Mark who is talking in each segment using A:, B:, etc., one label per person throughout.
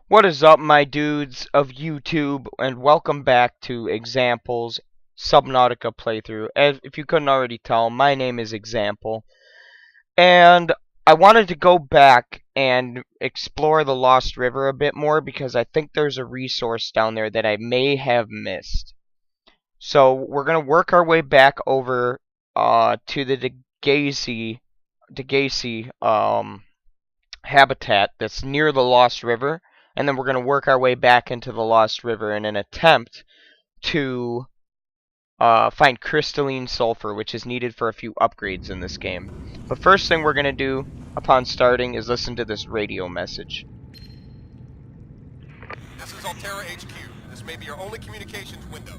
A: What is up, my dudes of YouTube, and welcome back to Example's Subnautica playthrough. As if you couldn't already tell, my name is Example, and I wanted to go back and explore the Lost River a bit more because I think there's a resource down there that I may have missed. So we're gonna work our way back over to the Degasi habitat that's near the Lost River. And then we're going to work our way back into the Lost River in an attempt to find crystalline sulfur, which is needed for a few upgrades in this game. But first thing we're going to do upon starting is listen to this radio message.
B: This is Altera HQ. This may be your only communications window.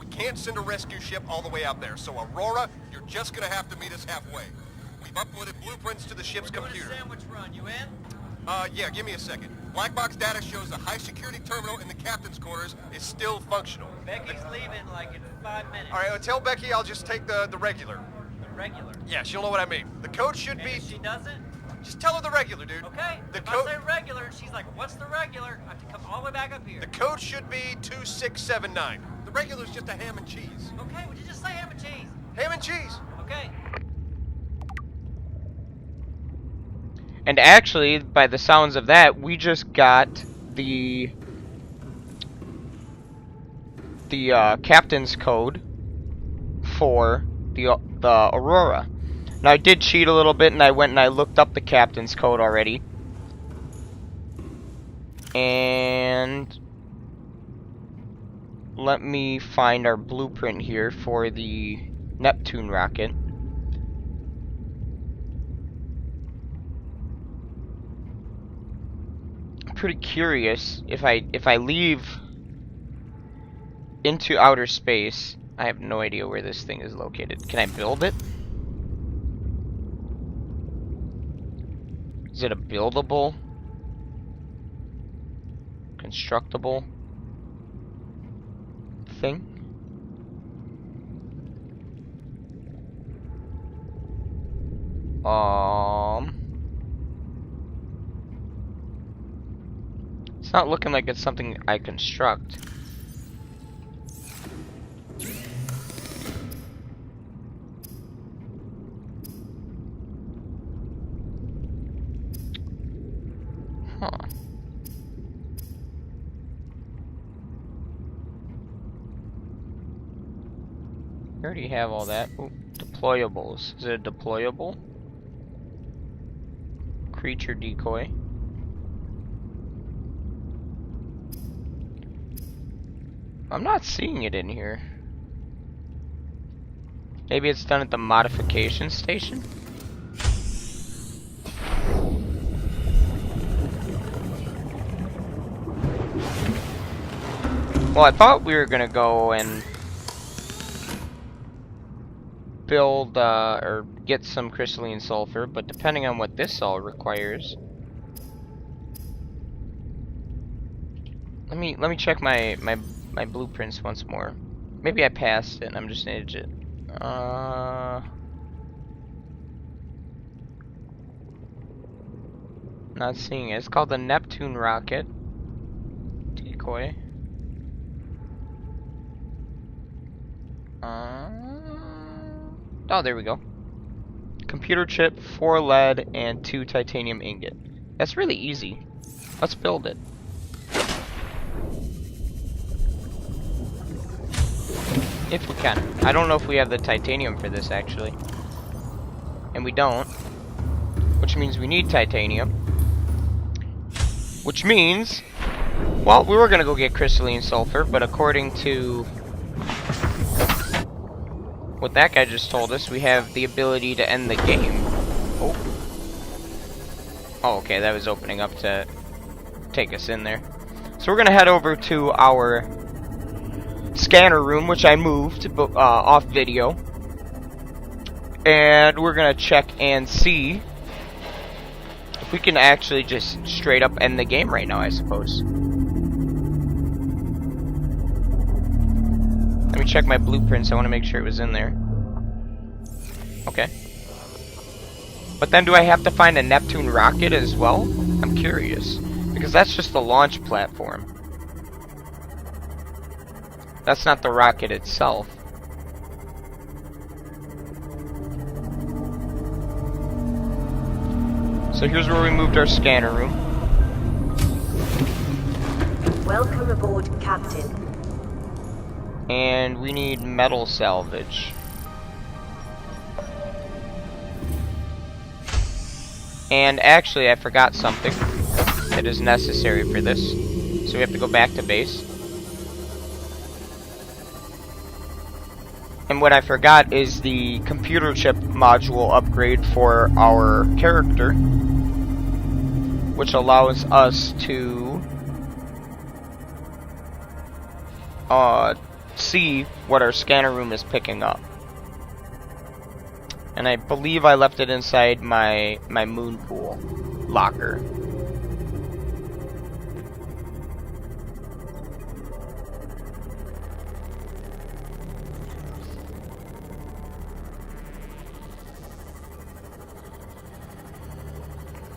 B: We can't send a rescue ship all the way out there, so Aurora, you're just going to have to meet us halfway. We've uploaded blueprints to the ship's computer.
C: Sandwich run, you in?
B: Yeah, give me a second. Black box data shows the high-security terminal in the captain's quarters is still functional.
C: Becky's leaving like in 5 minutes.
B: All right, tell Becky I'll just take the regular.
C: The regular.
B: Yeah, she'll know what I mean. The code should
C: And
B: be...
C: if she doesn't?
B: Just tell her the regular, dude.
C: Okay.
B: The
C: If
B: code...
C: I say regular and she's like, what's the regular? I have to come all the way back up here.
B: The code should be 2679. The regular's just a ham and cheese.
C: Okay, would you just say ham and cheese?
B: Ham and cheese!
C: Okay.
A: And actually, by the sounds of that, we just got the captain's code for the Aurora. Now I did cheat a little bit, and I went and I looked up the captain's code already. And let me find our blueprint here for the Neptune rocket. Pretty curious if I leave into outer space. I have no idea where this thing is located. Can I build it? Is it a buildable, constructible thing? It's not looking like it's something I construct. Huh. I already have all that. Ooh, deployables. Is it a deployable? Creature decoy. I'm not seeing it in here. Maybe it's done at the modification station? Well, I thought we were gonna go and build or get some crystalline sulfur, but depending on what this all requires. Let me check my blueprints once more. Maybe I passed it and I'm just an idiot. Not seeing it. It's called the Neptune rocket. Decoy. Oh, there we go. Computer chip, 4 lead, and 2 titanium ingot. That's really easy. Let's build it. If we can. I don't know if we have the titanium for this, actually. And we don't. Which means we need titanium. Which means... Well, we were gonna go get crystalline sulfur, but according to what that guy just told us, we have the ability to end the game. Oh. Oh, okay, that was opening up to take us in there. So we're gonna head over to our scanner room, which I moved off video, and we're gonna check and see if we can actually just straight up end the game right now, I suppose. Let me check my blueprints. I want to make sure it was in there. Okay. But then do I have to find a Neptune rocket as well? I'm curious. Because that's just the launch platform. That's not the rocket itself. So here's where we moved our scanner room.
D: Welcome aboard, Captain.
A: And we need metal salvage. And actually, I forgot something that is necessary for this. So we have to go back to base. And what I forgot is the computer chip module upgrade for our character, which allows us to see what our scanner room is picking up. And I believe I left it inside my moon pool locker.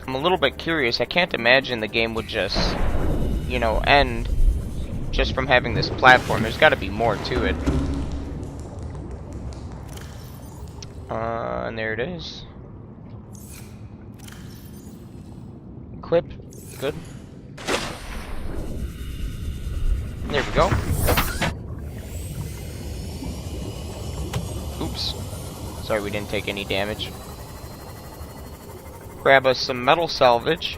A: I'm a little bit curious. I can't imagine the game would just, you know, end just from having this platform. There's got to be more to it. And there it is. Equip. Good. There we go. Oops. Sorry we didn't take any damage. Grab us some metal salvage.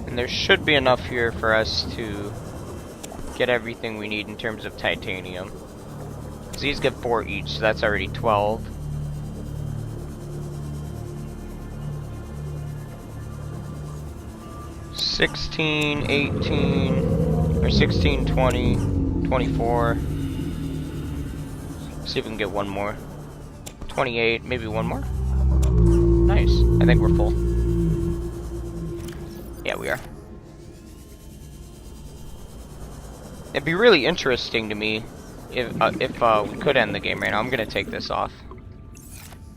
A: And there should be enough here for us to get everything we need in terms of titanium. These get 4 each, so that's already 12. $16, $18, or 16, 20, 24. See if we can get one more. 28, maybe one more. Nice. I think we're full. Yeah, we are. It'd be really interesting to me if we could end the game right now. I'm gonna take this off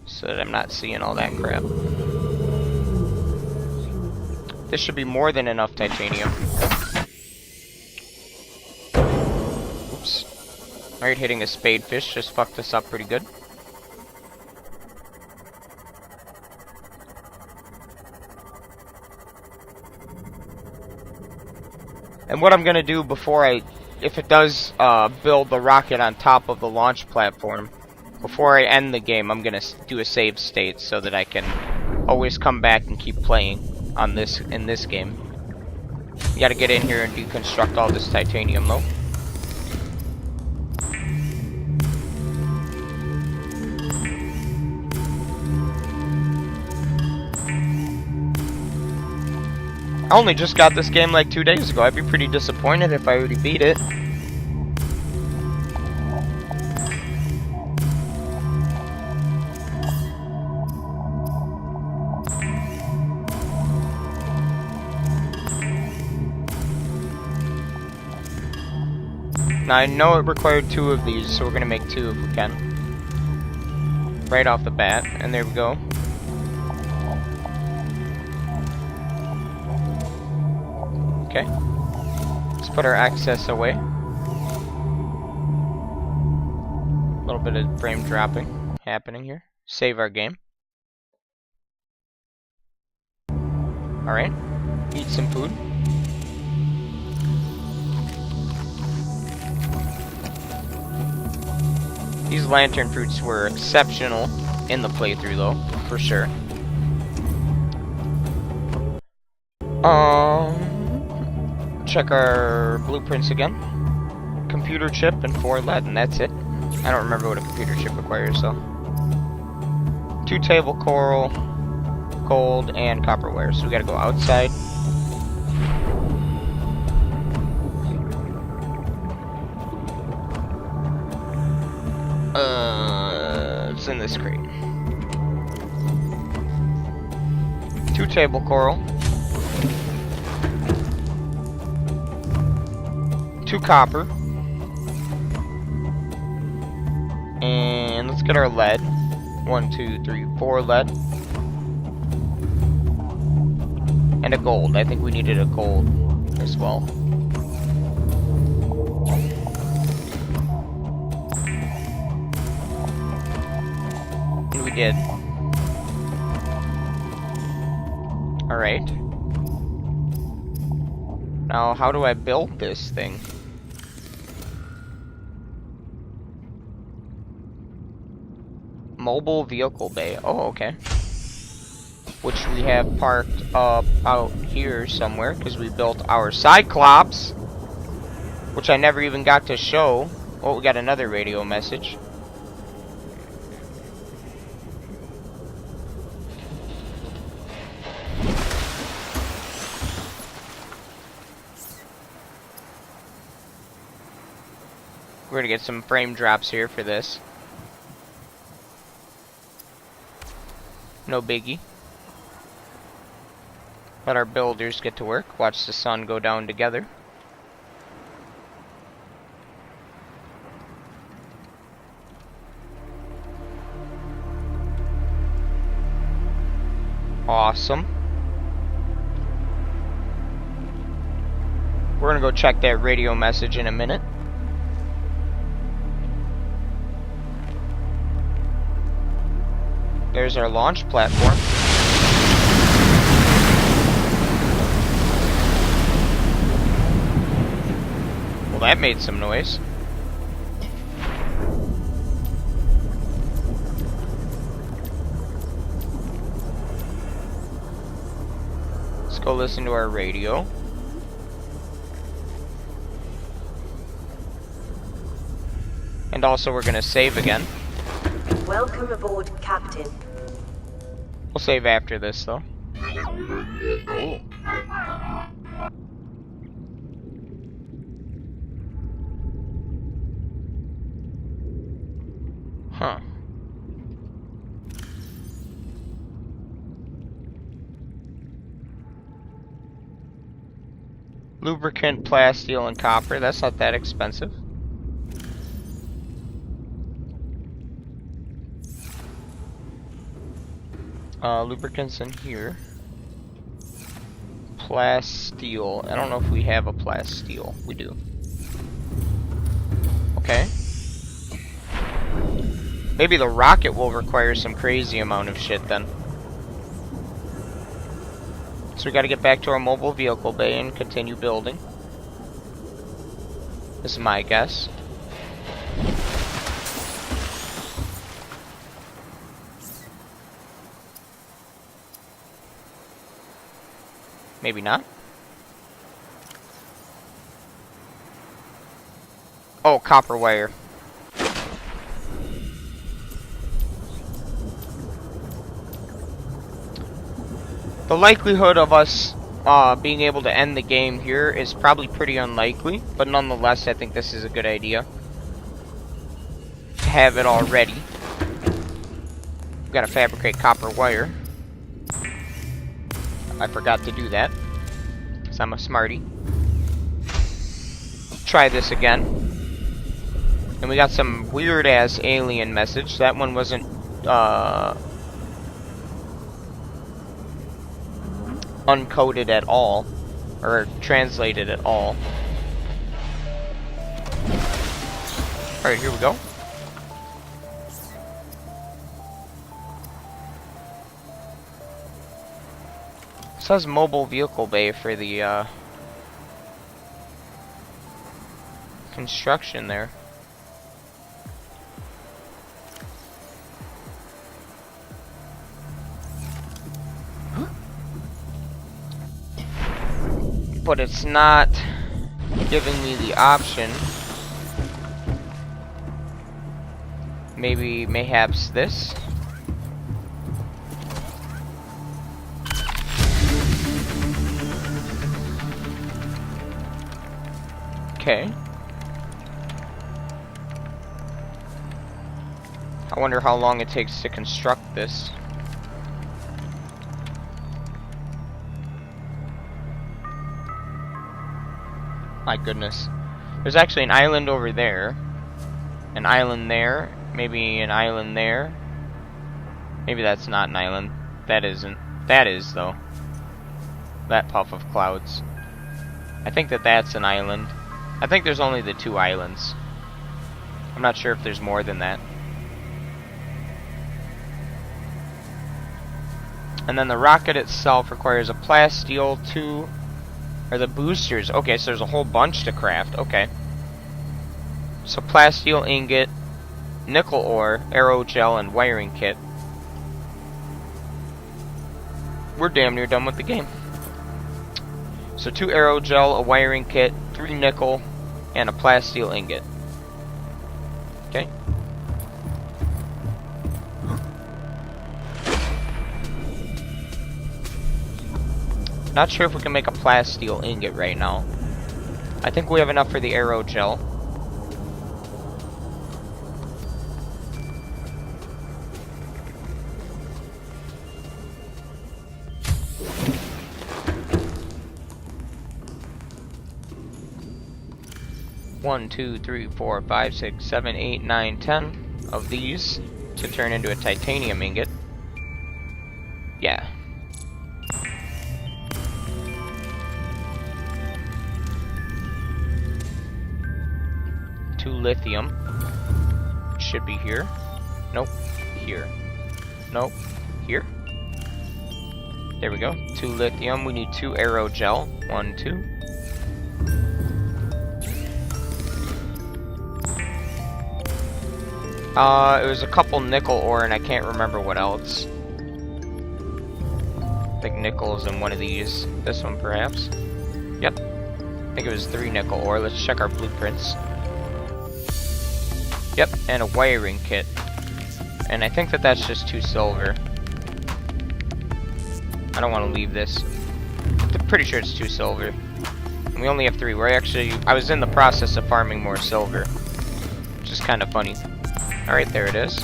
A: so that I'm not seeing all that crap. This should be more than enough titanium. Oops. Alright, hitting a spadefish just fucked us up pretty good. And what I'm gonna do before if it does build the rocket on top of the launch platform, before I end the game, I'm gonna do a save state so that I can always come back and keep playing on this in this game. You gotta get in here and deconstruct all this titanium though. I only just got this game like 2 days ago. I'd be pretty disappointed if I already beat it. Now I know it required 2 of these, so we're gonna make 2 if we can. Right off the bat, and there we go. Okay. Let's put our access away. A little bit of frame dropping happening here. Save our game. Alright. Eat some food. These lantern fruits were exceptional in the playthrough though, for sure. Check our blueprints again. Computer chip and 4 lead, and that's it. I don't remember what a computer chip requires, so. 2 table coral, gold, and copper wire. So we gotta go outside. It's in this crate. 2 table coral. 2 copper. And let's get our lead. 1, 2, 3, 4 lead. And a gold. I think we needed a gold as well. And we did. Alright. Now, how do I build this thing? Mobile vehicle bay. Oh, okay. Which we have parked up out here somewhere because we built our Cyclops, which I never even got to show. Oh, we got another radio message. We're gonna get some frame drops here for this. No biggie. Let our builders get to work. Watch the sun go down together. Awesome. We're gonna go check that radio message in a minute. There's our launch platform. Well, that made some noise. Let's go listen to our radio. And also we're gonna save again.
D: Welcome aboard, Captain.
A: We'll save after this, though. Ooh. Huh. Lubricant, plasteel, and copper. That's not that expensive. Lubricants in here. Plasteel. I don't know if we have a plasteel. We do. Okay. Maybe the rocket will require some crazy amount of shit then. So we gotta get back to our mobile vehicle bay and continue building. This is my guess. Maybe not. Oh, copper wire. The likelihood of us being able to end the game here is probably pretty unlikely, but nonetheless, I think this is a good idea to have it all ready. We've got to fabricate copper wire. I forgot to do that, because I'm a smarty. Try this again. And we got some weird-ass alien message. That one wasn't, uncoded at all. Or translated at all. Alright, here we go. It says mobile vehicle bay for the construction there. But it's not giving me the option. Mayhaps this. Okay. I wonder how long it takes to construct this. My goodness. There's actually an island over there. An island there. Maybe an island there. Maybe that's not an island. That isn't. That is, though. That puff of clouds. I think that that's an island. I think there's only the 2 islands. I'm not sure if there's more than that. And then the rocket itself requires a plasteel, 2... Or the boosters. Okay, so there's a whole bunch to craft. Okay. So plasteel ingot, nickel ore, aerogel, and wiring kit. We're damn near done with the game. So 2 aerogel, a wiring kit, 3 nickel, and a plasteel ingot. Okay. Not sure if we can make a plasteel ingot right now. I think we have enough for the aerogel. One, 2, 3, 4, 5, 6, 7, 8, 9, 10 of these to turn into a titanium ingot. Yeah. Lithium should be here. Nope. Here. Nope. Here. There we go. 2 lithium. We need 2 aerogel. 1, 2. It was a couple nickel ore, and I can't remember what else. I think nickel is in one of these. This one, perhaps. Yep. I think it was 3 nickel ore. Let's check our blueprints. Yep, and a wiring kit. And I think that that's just 2 silver. I don't want to leave this. I'm pretty sure it's 2 silver. And we only have 3. I was in the process of farming more silver. Which is kind of funny. Alright, there it is.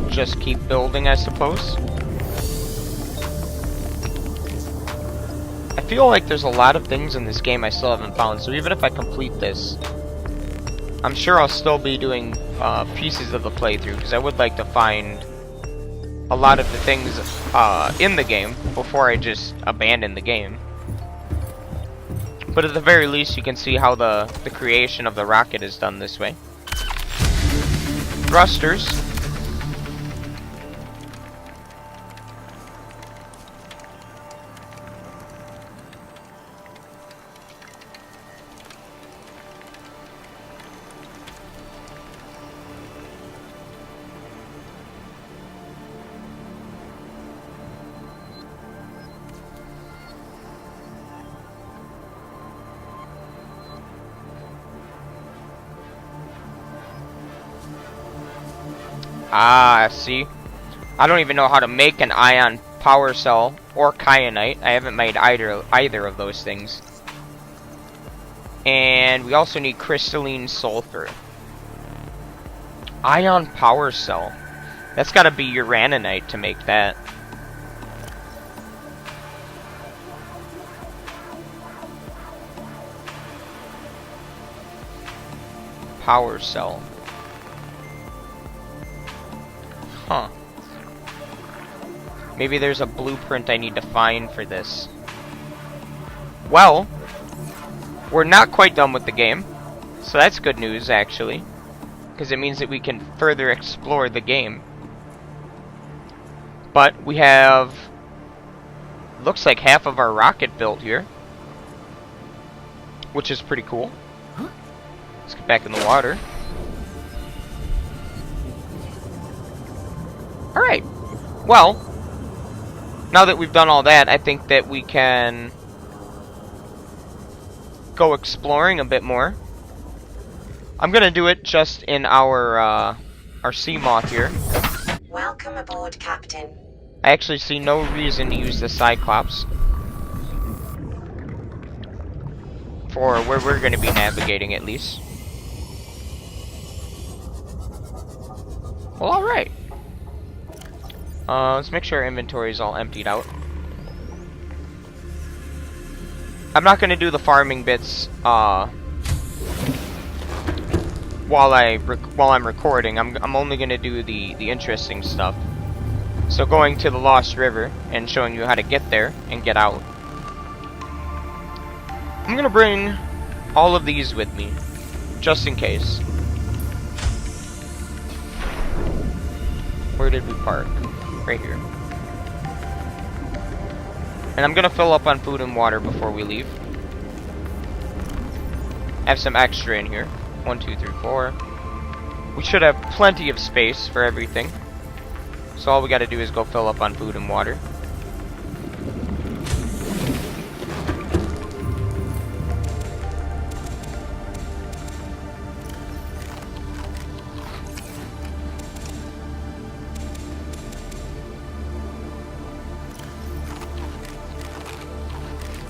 A: Just keep building, I suppose. I feel like there's a lot of things in this game I still haven't found, so even if I complete this, I'm sure I'll still be doing pieces of the playthrough, because I would like to find a lot of the things in the game before I just abandon the game. But at the very least, you can see how the creation of the rocket is done this way. Thrusters. Ah, see? I don't even know how to make an ion power cell or kyanite. I haven't made either of those things. And we also need crystalline sulfur. Ion power cell. That's gotta be uraninite to make that. Power cell. Huh. Maybe there's a blueprint I need to find for this. Well, we're not quite done with the game. So that's good news, actually. Because it means that we can further explore the game. But we have... looks like half of our rocket built here. Which is pretty cool. Let's get back in the water. Alright, well, now that we've done all that, I think that we can go exploring a bit more. I'm gonna do it just in our sea moth here.
D: Welcome aboard, Captain.
A: I actually see no reason to use the Cyclops for where we're gonna be navigating, at least. Well, alright. Let's make sure our inventory is all emptied out. I'm not gonna do the farming bits while I'm recording. I'm only gonna do the interesting stuff. So going to the Lost River and showing you how to get there and get out. I'm gonna bring all of these with me, just in case. Where did we park? Right here. And I'm gonna fill up on food and water before we leave. I have some extra in here. 1, 2, 3, 4. We should have plenty of space for everything. So all we gotta do is go fill up on food and water.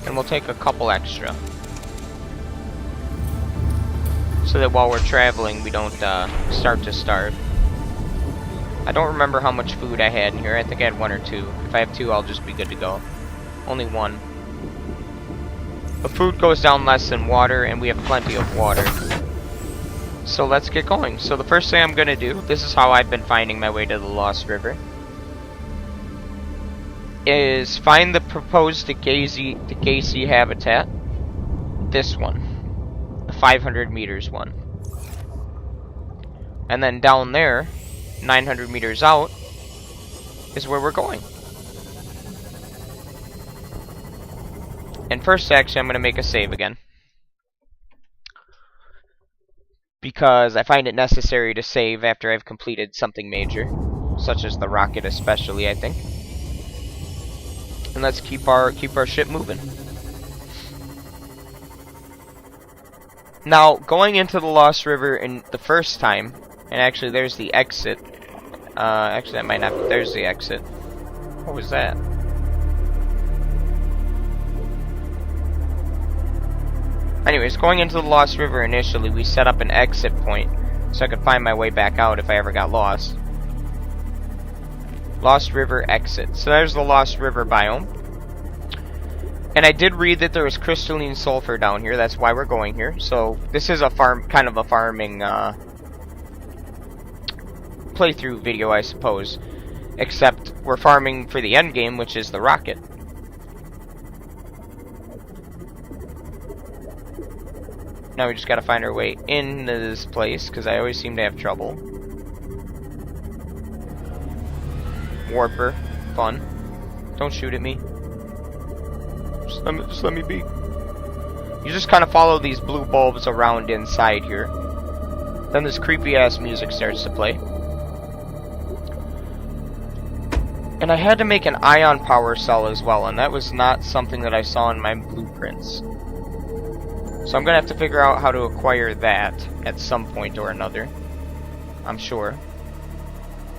A: And we'll take a couple extra. So that while we're traveling, we don't start to starve. I don't remember how much food I had in here. I think I had 1 or 2. If I have 2, I'll just be good to go. Only 1. But food goes down less than water, and we have plenty of water. So let's get going. So the first thing I'm going to do, this is how I've been finding my way to the Lost River, is find the proposed Gacy habitat. This one. The 500 meters one. And then down there, 900 meters out, is where we're going. And first, actually, I'm going to make a save again. Because I find it necessary to save after I've completed something major. Such as the rocket especially, I think. And let's keep our ship moving. Now, going into the Lost River in the first time, and actually there's the exit. Actually that might not be, there's the exit. What was that? Anyways, going into the Lost River initially, we set up an exit point so I could find my way back out if I ever got lost. Lost River exit. So there's the Lost River biome. And I did read that there was crystalline sulfur down here. That's why we're going here. So this is a kind of a farming playthrough video, I suppose. Except we're farming for the end game, which is the rocket. Now we just gotta find our way into this place, because I always seem to have trouble. Warper. Fun. Don't shoot at me. Just let me be. You just kind of follow these blue bulbs around inside here. Then this creepy ass music starts to play. And I had to make an ion power cell as well, and that was not something that I saw in my blueprints. So I'm gonna have to figure out how to acquire that at some point or another. I'm sure.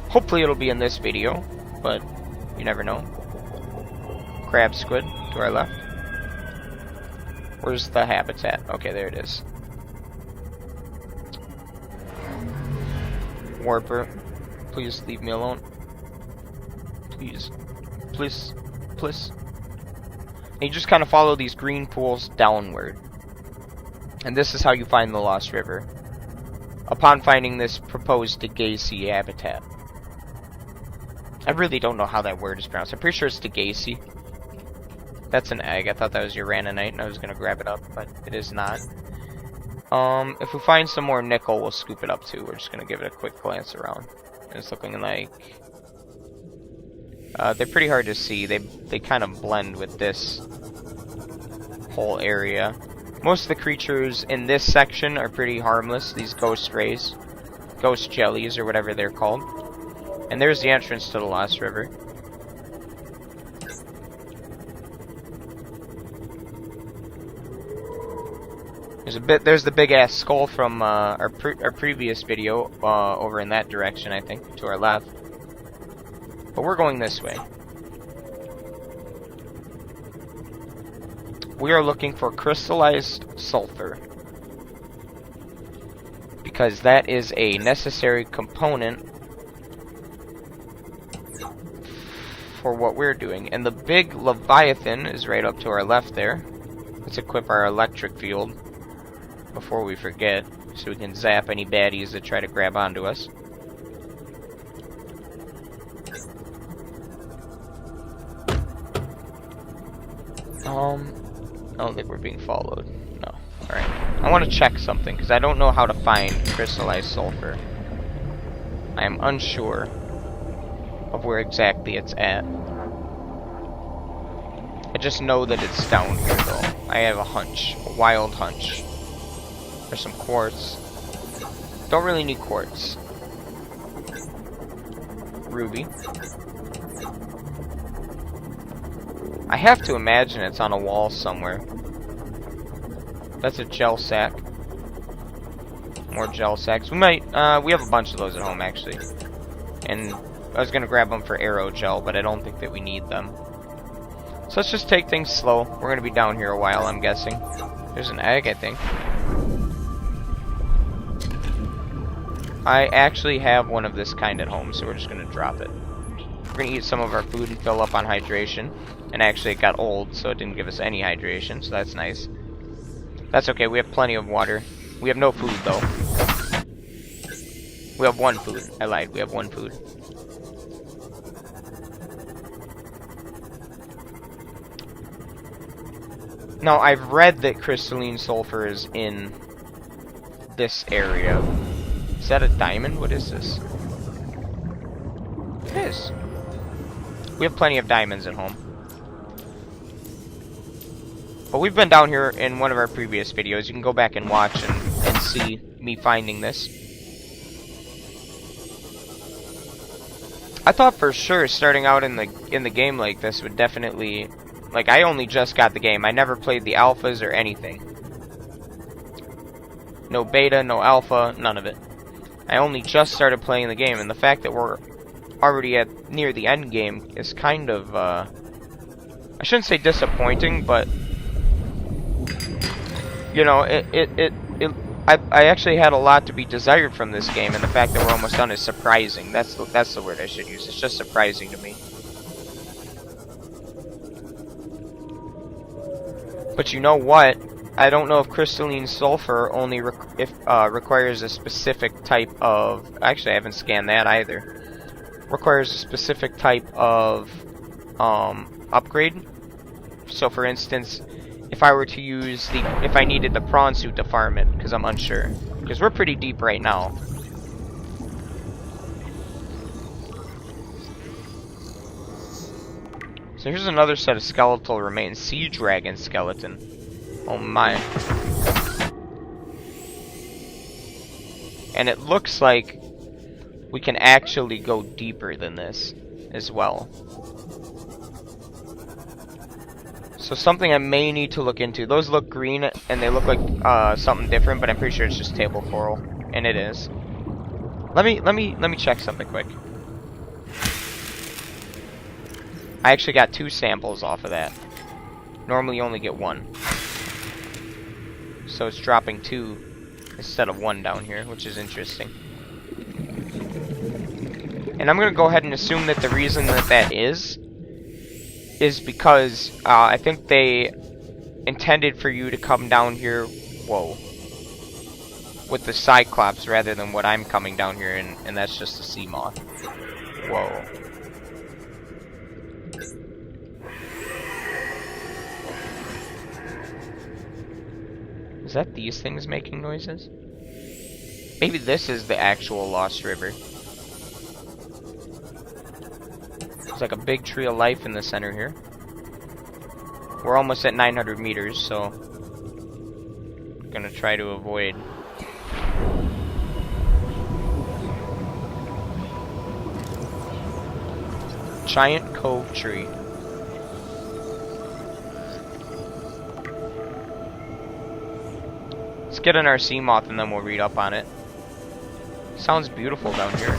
A: Hopefully it'll be in this video, but you never know. Crab squid to our left. Where's the habitat? Okay, there it is. Warper, please leave me alone. Please. Please. Please. And you just kind of follow these green pools downward. And this is how you find the Lost River. Upon finding this proposed Gacy habitat. I really don't know how that word is pronounced. I'm pretty sure it's Gacy. That's an egg. I thought that was uraninite and I was gonna grab it up, but it is not. If we find some more nickel, we'll scoop it up too. We're just gonna give it a quick glance around. And it's looking like they're pretty hard to see. They kind of blend with this whole area. Most of the creatures in this section are pretty harmless. These ghost rays, ghost jellies, or whatever they're called. And there's the entrance to the Lost River. There's the big ass skull from our previous video over in that direction, I think, to our left. But we're going this way. We are looking for crystallized sulfur, because that is a necessary component for what we're doing. And the big Leviathan is right up to our left there. Let's equip our electric field before we forget, so we can zap any baddies that try to grab onto us. I don't think we're being followed. No. Alright. I want to check something, because I don't know how to find crystallized sulfur. I am unsure of where exactly it's at. I just know that it's down here, though. I have a hunch. A wild hunch. There's some quartz. Don't really need quartz. Ruby. I have to imagine it's on a wall somewhere. That's a gel sack. More gel sacks. We might, we have a bunch of those at home, actually. And I was gonna grab them for aerogel, but I don't think that we need them. So let's just take things slow. We're gonna be down here a while, I'm guessing. There's an egg, I think. I actually have one of this kind at home, so we're just gonna drop it. We're gonna eat some of our food and fill up on hydration. And actually it got old, so it didn't give us any hydration, so that's nice. That's okay, we have plenty of water. We have no food, though. We have one food. I lied, we have one food. Now, I've read that crystalline sulfur is in this area. Is that a diamond? What is this? It is. We have plenty of diamonds at home. But we've been down here in one of our previous videos. You can go back and watch and see me finding this. I thought for sure starting out in the game like this would definitely, like, I only just got the game. I never played the alphas or anything. No beta, no alpha, none of it. I only just started playing the game, and the fact that we're already at near the end game is kind of I shouldn't say disappointing, but you know, I actually had a lot to be desired from this game, and the fact that we're almost done is surprising. That's the word I should use. It's just surprising to me. But you know what? I don't know if crystalline sulfur only requires a specific type of. Actually, I haven't scanned that either. Requires a specific type of upgrade. So, for instance, if I were to use if I needed the prawn suit to farm it, because I'm unsure, because we're pretty deep right now. So here's another set of skeletal remains. Sea dragon skeleton. Oh my. And it looks like we can actually go deeper than this as well. So something I may need to look into. Those look green and they look like something different, but I'm pretty sure it's just table coral, and it is. Let me check something quick. I actually got 2 samples off of that. Normally you only get 1. So it's dropping 2 instead of 1 down here, which is interesting. And I'm gonna go ahead and assume that the reason that is because I think they intended for you to come down here, whoa, with the Cyclops rather than what I'm coming down here, and that's just a sea moth. Whoa. Is that these things making noises? Maybe this is the actual Lost River. There's like a big tree of life in the center here. We're almost at 900 meters, so I'm gonna try to avoid. Giant cove tree. Let's get in our sea moth and then we'll read up on it. Sounds beautiful down here.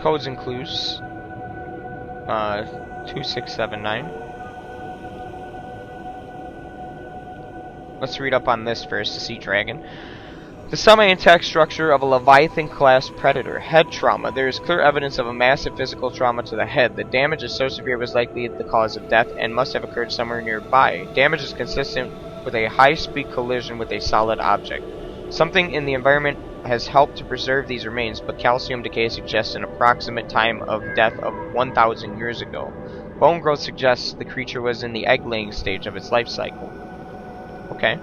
A: Codes and clues. 2679. Let's read up on this first, the sea dragon. The semi-intact structure of a Leviathan-class predator. Head trauma. There is clear evidence of a massive physical trauma to the head. The damage is so severe it was likely the cause of death and must have occurred somewhere nearby. Damage is consistent with a high-speed collision with a solid object. Something in the environment has helped to preserve these remains, but calcium decay suggests an approximate time of death of 1,000 years ago. Bone growth suggests the creature was in the egg-laying stage of its life cycle. Okay.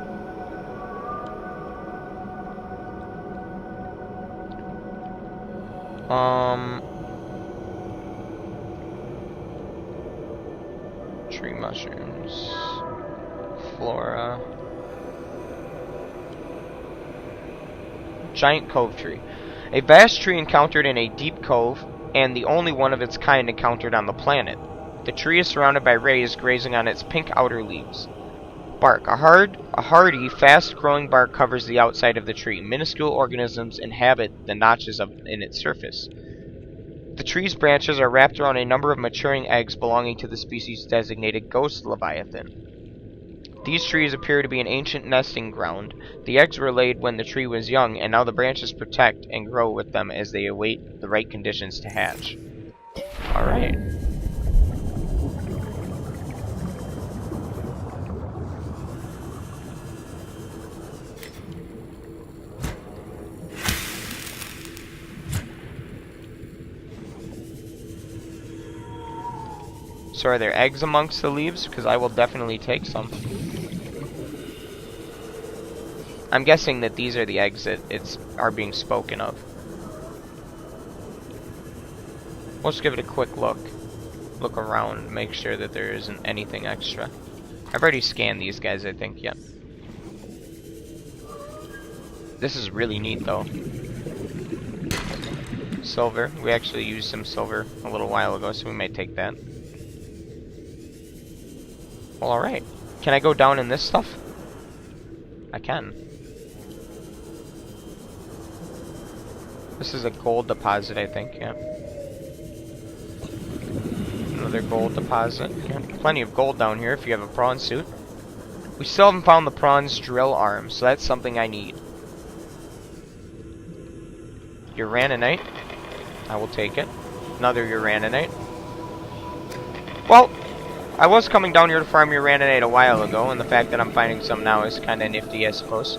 A: Tree mushrooms. Flora. Giant cove tree. A vast tree encountered in a deep cove, and the only one of its kind encountered on the planet. The tree is surrounded by rays grazing on its pink outer leaves. Bark. A hardy, fast-growing bark covers the outside of the tree. Minuscule organisms inhabit the notches in its surface. The tree's branches are wrapped around a number of maturing eggs belonging to the species-designated ghost leviathan. These trees appear to be an ancient nesting ground. The eggs were laid when the tree was young, and now the branches protect and grow with them as they await the right conditions to hatch. Alright. So are there eggs amongst the leaves? Because I will definitely take some. I'm guessing that these are the eggs that are being spoken of. We'll just give it a quick look. Look around, make sure that there isn't anything extra. I've already scanned these guys, I think, yeah. This is really neat, though. Silver. We actually used some silver a little while ago, so we may take that. Well, alright. Can I go down in this stuff? I can. This is a gold deposit, I think, yeah. Another gold deposit. Yeah, plenty of gold down here if you have a prawn suit. We still haven't found the prawn's drill arm, so that's something I need. Uraninite. I will take it. Another uraninite. Well, I was coming down here to farm uraninite a while ago, and the fact that I'm finding some now is kind of nifty, I suppose.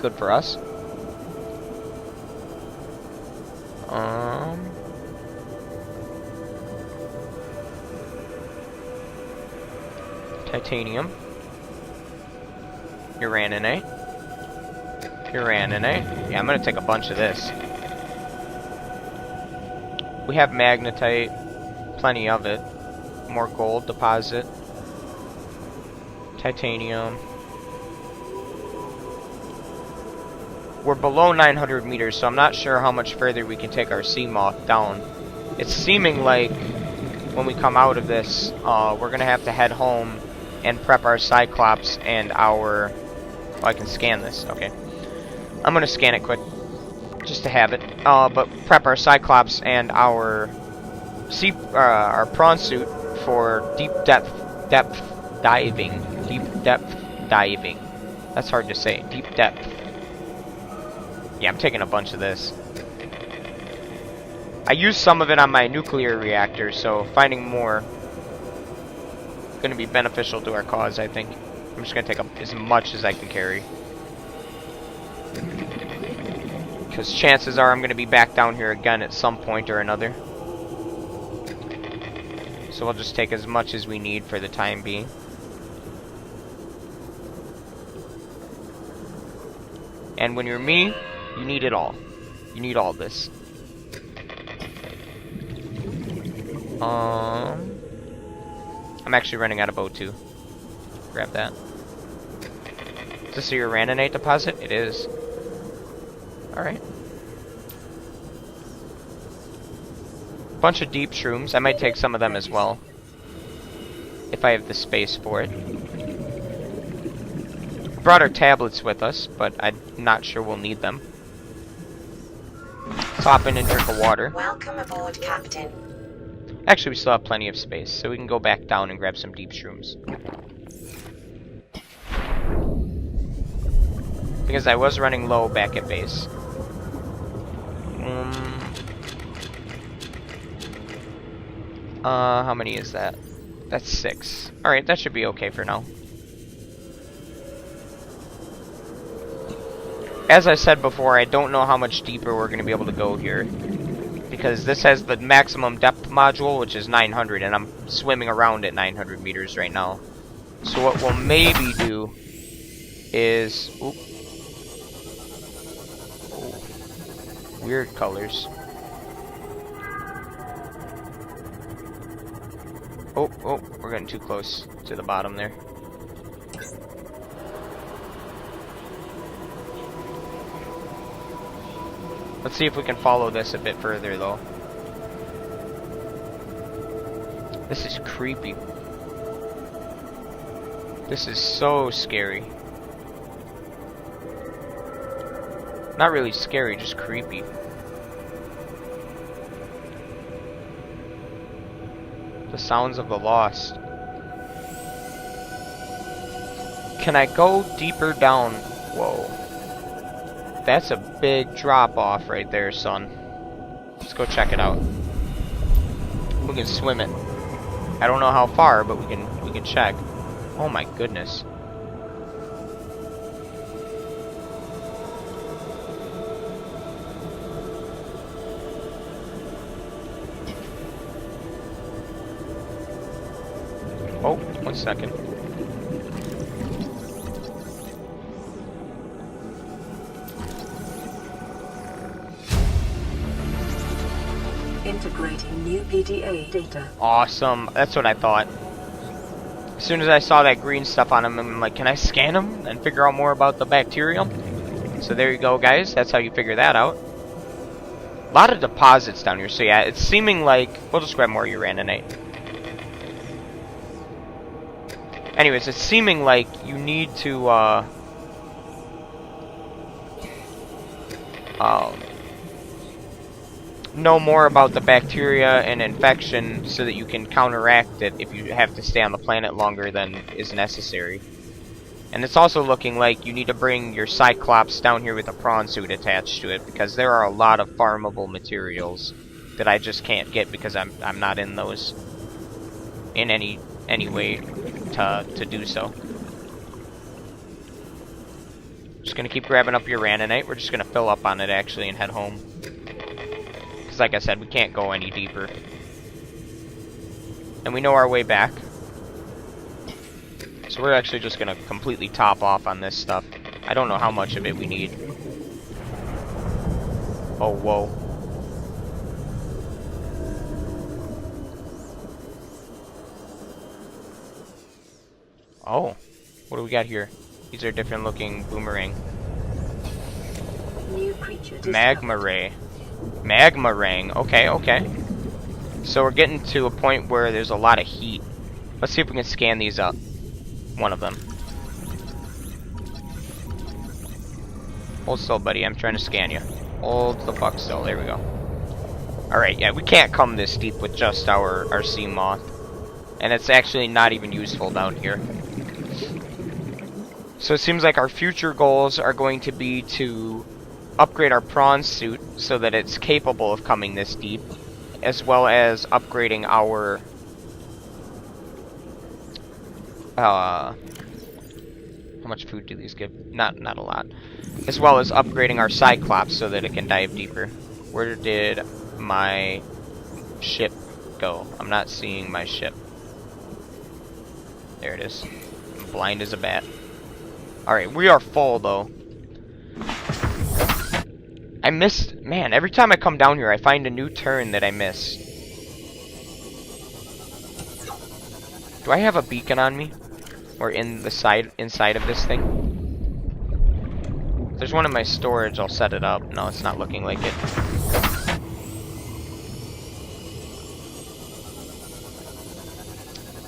A: Good for us. Titanium. Uraninite. Uraninite. Yeah, I'm gonna take a bunch of this. We have magnetite. Plenty of it. More gold deposit. Titanium. We're below 900 meters, so I'm not sure how much further we can take our sea moth down. It's seeming like when we come out of this, we're gonna have to head home and prep our Cyclops and our... Oh, I can scan this. Okay. I'm gonna scan it quick, just to have it. But prep our Cyclops and our prawn suit for deep depth diving. Deep depth diving. That's hard to say. Deep depth. Yeah, I'm taking a bunch of this. I used some of it on my nuclear reactor, so finding more is going to be beneficial to our cause, I think. I'm just going to take as much as I can carry. Because chances are I'm going to be back down here again at some point or another. So we'll just take as much as we need for the time being. And when you're me, you need it all. You need all this. I'm actually running out of O2. Grab that. Is this a uraninite deposit? It is. Alright. Bunch of deep shrooms. I might take some of them as well, if I have the space for it. Brought our tablets with us, but I'm not sure we'll need them. Let's hop in and drink a water.
D: Welcome aboard, Captain.
A: Actually, we still have plenty of space, so we can go back down and grab some deep shrooms. because I was running low back at base. How many is that? That's 6. Alright, that should be okay for now. As I said before, I don't know how much deeper we're going to be able to go here. Because this has the maximum depth module, which is 900, and I'm swimming around at 900 meters right now. So what we'll maybe do is... Oop. Ooh. Weird colors. Oh, we're getting too close to the bottom there. Let's see if we can follow this a bit further, though. This is creepy. This is so scary. Not really scary, just creepy. The sounds of the lost. Can I go deeper down? Whoa. That's a big drop off right there, son. Let's go check it out. We can swim it. I don't know how far, but we can check. Oh my goodness. Oh, 1 second.
D: Integrating new PDA data.
A: Awesome. That's what I thought. As soon as I saw that green stuff on him, I'm like, can I scan him and figure out more about the bacterium? So there you go, guys. That's how you figure that out. A lot of deposits down here. So yeah, it's seeming like... We'll just grab more uraninite. Anyways, it's seeming like you need to, know more about the bacteria and infection so that you can counteract it if you have to stay on the planet longer than is necessary. And it's also looking like you need to bring your Cyclops down here with a prawn suit attached to it, because there are a lot of farmable materials that I just can't get because I'm not in those in any way to do so. Just gonna keep grabbing up uraninite. We're just gonna fill up on it actually and head home. Because like I said, we can't go any deeper. And we know our way back. So we're actually just gonna completely top off on this stuff. I don't know how much of it we need. Oh, whoa. Oh, what do we got here? These are different looking boomerang.
D: New creature
A: Magma ray. Magma rang. Okay, okay. So we're getting to a point where there's a lot of heat. Let's see if we can scan these up. One of them. Hold still, buddy. I'm trying to scan you. Hold the fuck still. There we go. Alright, yeah, we can't come this deep with just our sea moth. And it's actually not even useful down here. So it seems like our future goals are going to be to upgrade our prawn suit so that it's capable of coming this deep, as well as upgrading our how much food do these give? Not a lot. As well as upgrading our Cyclops so that it can dive deeper. Where did my ship go? I'm not seeing my ship. There it is. I'm blind as a bat. Alright, we are full though. I missed... Man, every time I come down here I find a new turn that I miss. Do I have a beacon on me? Or inside of this thing? If there's one in my storage, I'll set it up. No, it's not looking like it.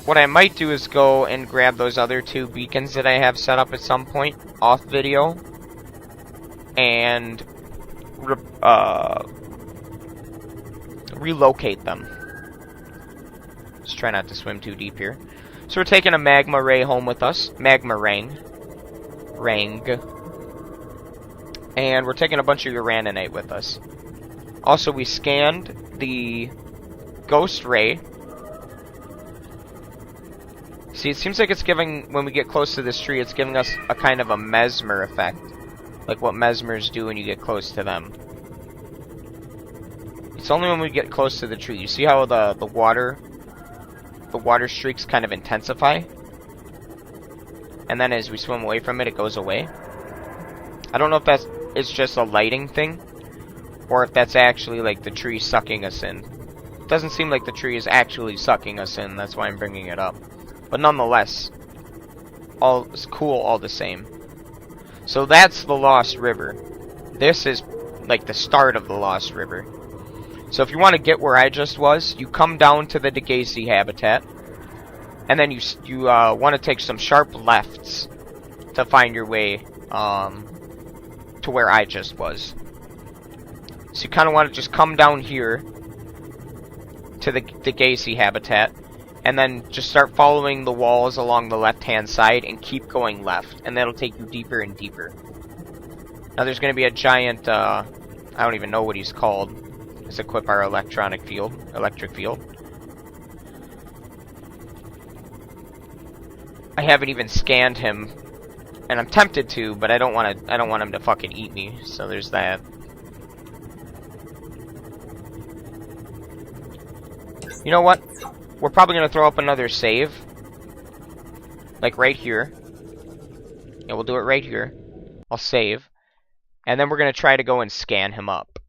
A: What I might do is go and grab those other 2 beacons that I have set up at some point off video and relocate them. Just try not to swim too deep here. So we're taking a magma ray home with us. Magma rang. And we're taking a bunch of uraninite with us. Also, we scanned the ghost ray. See, it seems like it's giving, when we get close to this tree, it's giving us a kind of a mesmer effect. Like what mesmers do when you get close to them. It's only when we get close to the tree. You see how the water streaks kind of intensify? And then as we swim away from it, it goes away. I don't know if it's just a lighting thing, or if that's actually like the tree sucking us in. It doesn't seem like the tree is actually sucking us in, that's why I'm bringing it up. But nonetheless, it's cool all the same. So that's the Lost River. This is like the start of the Lost River. So if you want to get where I just was, you come down to the Degasi habitat, and then you want to take some sharp lefts to find your way to where I just was. So you kind of want to just come down here to the Degasi habitat, and then just start following the walls along the left-hand side and keep going left, and that'll take you deeper and deeper. Now there's going to be a giant, I don't even know what he's called. Let's equip our electric field. I haven't even scanned him, and I'm tempted to, but I don't want him to fucking eat me. So there's that. You know what? We're probably gonna throw up another save, like right here. Yeah, we'll do it right here. I'll save, and then we're gonna try to go and scan him up.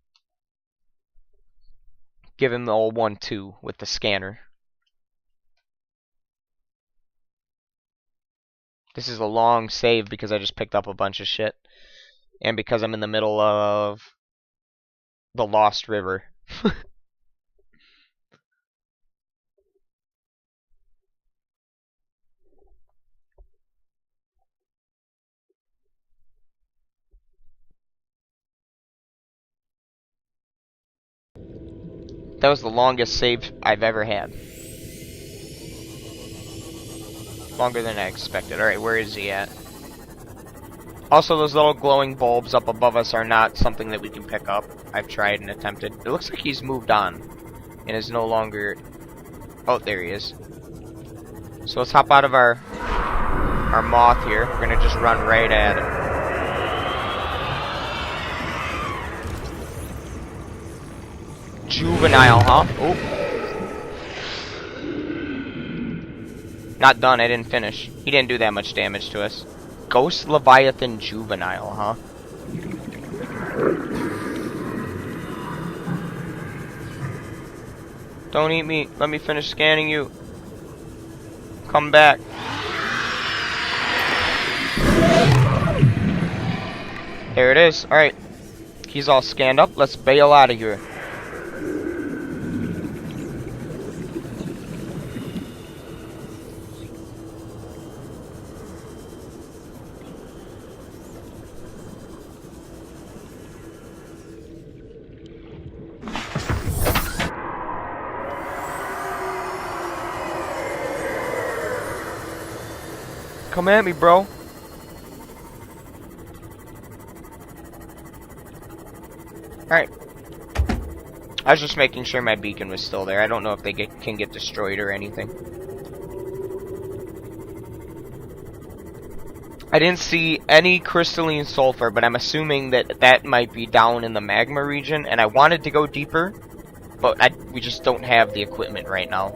A: Give him the old 1-2 with the scanner. This is a long save because I just picked up a bunch of shit. And because I'm in the middle of the Lost River. That was the longest save I've ever had. Longer than I expected. Alright, where is he at? Also, those little glowing bulbs up above us are not something that we can pick up. I've tried and attempted. It looks like he's moved on and is no longer... Oh, there he is. So let's hop out of our moth here. We're gonna just run right at him. Juvenile, huh? Oh. Not done, I didn't finish. He didn't do that much damage to us. Ghost Leviathan Juvenile, huh? Don't eat me. Let me finish scanning you. Come back. There it is. Alright. He's all scanned up. Let's bail out of here. Come at me, bro. Alright. I was just making sure my beacon was still there. I don't know if they can get destroyed or anything. I didn't see any crystalline sulfur, but I'm assuming that that might be down in the magma region, and I wanted to go deeper, but we just don't have the equipment right now.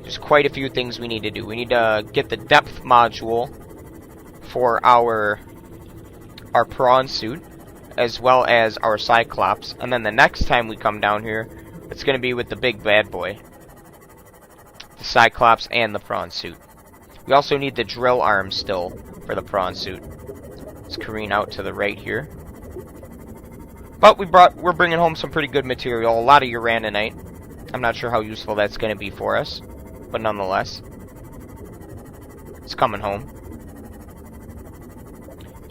A: There's quite a few things we need to do. We need to get the depth module for our prawn suit, as well as our Cyclops. And then the next time we come down here, it's going to be with the big bad boy. The Cyclops and the prawn suit. We also need the drill arm still for the prawn suit. Let's careen out to the right here. But we're bringing home some pretty good material. A lot of uraninite. I'm not sure how useful that's going to be for us. But nonetheless, it's coming home.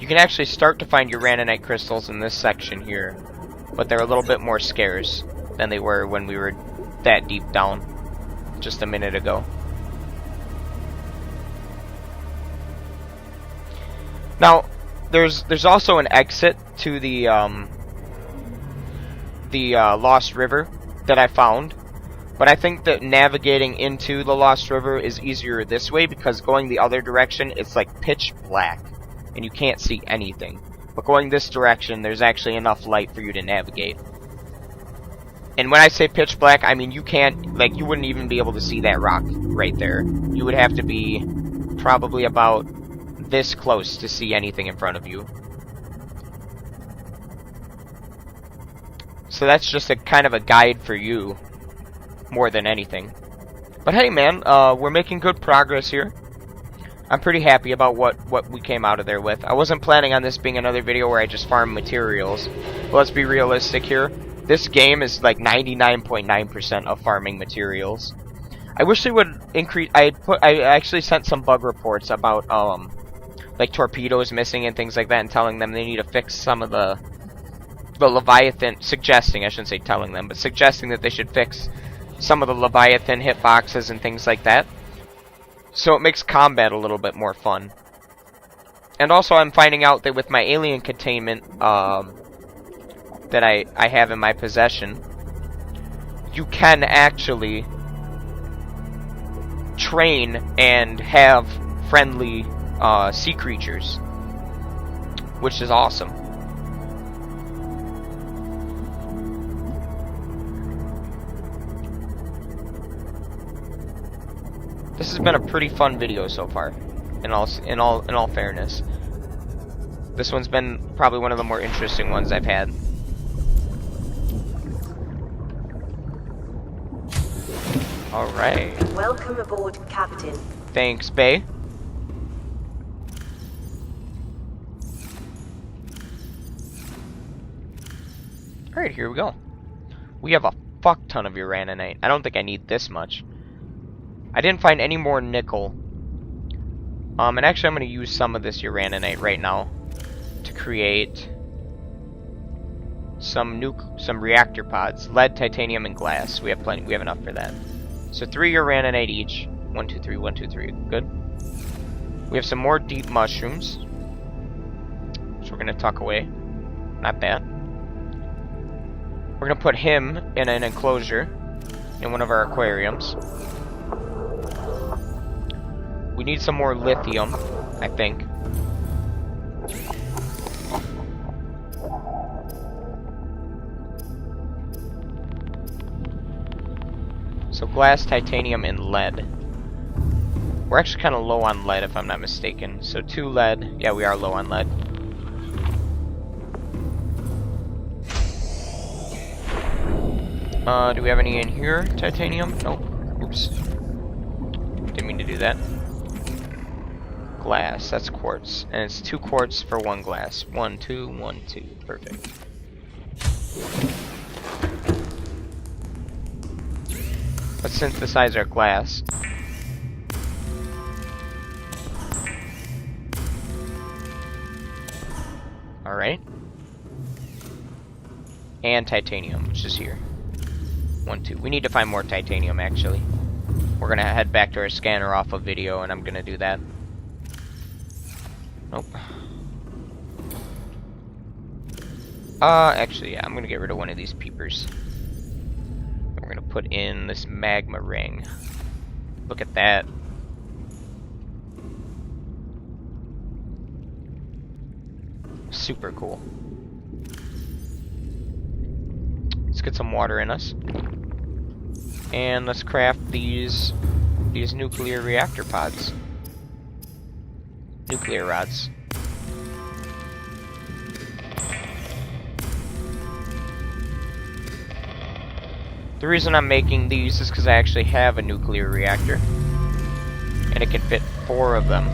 A: You can actually start to find uraninite crystals in this section here, but they're a little bit more scarce than they were when we were that deep down just a minute ago. Now, there's also an exit to the Lost River that I found, but I think that navigating into the Lost River is easier this way because going the other direction it's like pitch black and you can't see anything. But going this direction, there's actually enough light for you to navigate. And when I say pitch black, I mean you can't, like, you wouldn't even be able to see that rock right there. You would have to be probably about this close to see anything in front of you. So that's just a kind of a guide for you, more than anything. But hey man, we're making good progress here. I'm pretty happy about what we came out of there with. I wasn't planning on this being another video where I just farm materials. But let's be realistic here. This game is like 99.9% of farming materials. I wish they would increase. I actually sent some bug reports about like torpedoes missing and things like that, and telling them they need to fix some of the Leviathan. Suggesting, I shouldn't say telling them, but suggesting that they should fix some of the Leviathan hitboxes and things like that. So it makes combat a little bit more fun. And also I'm finding out that with my alien containment that I have in my possession, you can actually train and have friendly sea creatures, which is awesome. This has been a pretty fun video so far, in all fairness. This one's been probably one of the more interesting ones I've had. Alright.
D: Welcome aboard, Captain.
A: Thanks, Bay. Alright, here we go. We have a fuck ton of uraninite. I don't think I need this much. I didn't find any more nickel. And actually I'm going to use some of this uraninite right now to create some reactor pods. Lead, titanium, and glass. We have plenty. We have enough for that. So 3 uraninite each. 1, 2, 3, 1, 2, 3. Good. We have some more deep mushrooms, which we're going to tuck away. Not bad. We're going to put him in an enclosure in one of our aquariums. We need some more lithium, I think. So glass, titanium, and lead. We're actually kind of low on lead, if I'm not mistaken. So 2 lead. Yeah, we are low on lead. Do we have any in here? Titanium? Nope. Oops. Didn't mean to do that. Glass, that's quartz. And it's 2 quartz for 1 glass. 1, 2, 1, 2. Perfect. Let's synthesize our glass. Alright. And titanium, which is here. 1, 2. We need to find more titanium, actually. We're gonna head back to our scanner off of video, and I'm gonna do that. Nope. Actually, yeah, I'm gonna get rid of one of these peepers. We're gonna put in this magma ring. Look at that. Super cool. Let's get some water in us. And let's craft these nuclear reactor pods. Nuclear rods. The reason I'm making these is because I actually have a nuclear reactor. And it can fit 4 of them.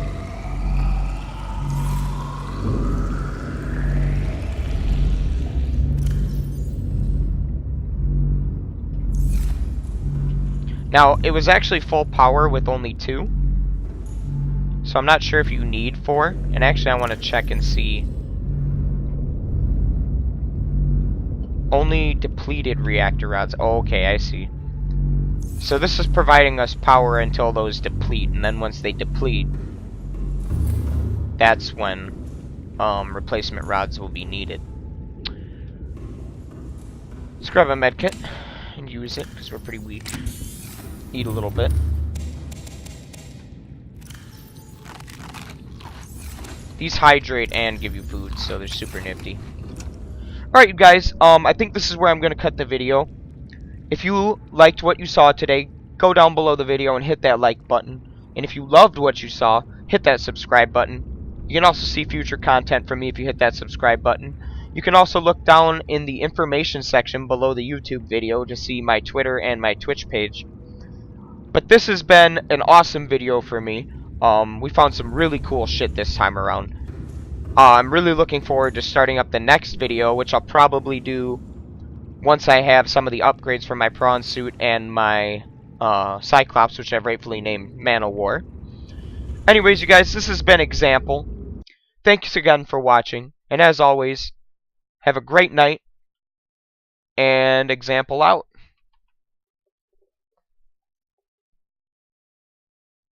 A: Now, it was actually full power with only 2. So I'm not sure if you need 4. And actually, I want to check and see. Only depleted reactor rods. Oh, okay, I see. So this is providing us power until those deplete. And then once they deplete, that's when replacement rods will be needed. Let's grab a medkit and use it because we're pretty weak. Eat a little bit. These hydrate and give you food, so they're super nifty. Alright, you guys, I think this is where I'm going to cut the video. If you liked what you saw today, go down below the video and hit that like button. And if you loved what you saw, hit that subscribe button. You can also see future content from me if you hit that subscribe button. You can also look down in the information section below the YouTube video to see my Twitter and my Twitch page. But this has been an awesome video for me. We found some really cool shit this time around. I'm really looking forward to starting up the next video, which I'll probably do once I have some of the upgrades for my prawn suit and my Cyclops, which I've rightfully named Man of War. Anyways, you guys, this has been Exxample. Thanks again for watching, and as always, have a great night, and Exxample out.